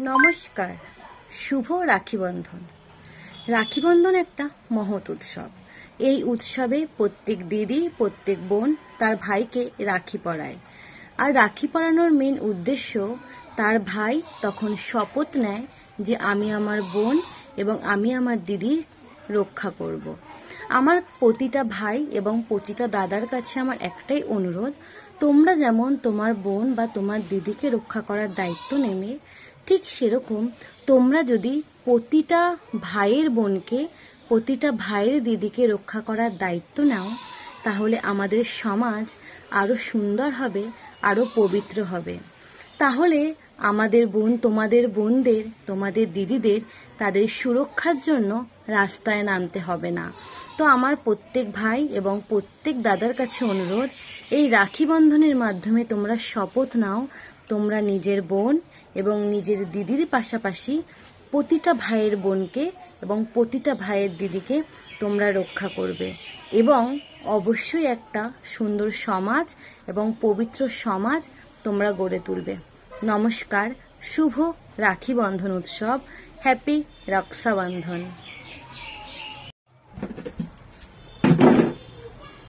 নমস্কার। শুভ রাখি বন্ধন। রাখি বন্ধন একটা মহৎ উৎসব। এই উৎসবে প্রত্যেক দিদি, প্রত্যেক বোন তার ভাইকে রাখি পরায়। আর রাখি পরানোর মেন উদ্দেশ্য, তার ভাই তখন শপথ নেয় যে আমি আমার বোন এবং আমি আমার দিদির রক্ষা করব। আমার প্রতিটা ভাই এবং প্রতিটা দাদার কাছে আমার একটাই অনুরোধ, তোমরা যেমন তোমার বোন বা তোমার দিদিকে রক্ষা করার দায়িত্ব নেবে, ঠিক সেরকম তোমরা যদি প্রতিটা ভাইয়ের বোনকে, প্রতিটা ভাইয়ের দিদিকে রক্ষা করার দায়িত্ব নাও, তাহলে আমাদের সমাজ আরো সুন্দর হবে, আরো পবিত্র হবে। তাহলে আমাদের বোন, তোমাদের বোনদের, তোমাদের দিদিদের তাদের সুরক্ষার জন্য রাস্তায় নামতে হবে না। তো আমার প্রত্যেক ভাই এবং প্রত্যেক দাদার কাছে অনুরোধ, এই রাখি বন্ধনের মাধ্যমে তোমরা শপথ নাও, তোমরা নিজের বোন এবং নিজের দিদির পাশাপাশি প্রতিটা ভাইয়ের বোনকে এবং প্রতিটা ভাইয়ের দিদিকে তোমরা রক্ষা করবে এবং অবশ্যই একটা সুন্দর সমাজ এবং পবিত্র সমাজ তোমরা গড়ে তুলবে। নমস্কার। শুভ রাখি বন্ধন উৎসব। হ্যাপি রক্ষাবন্ধন।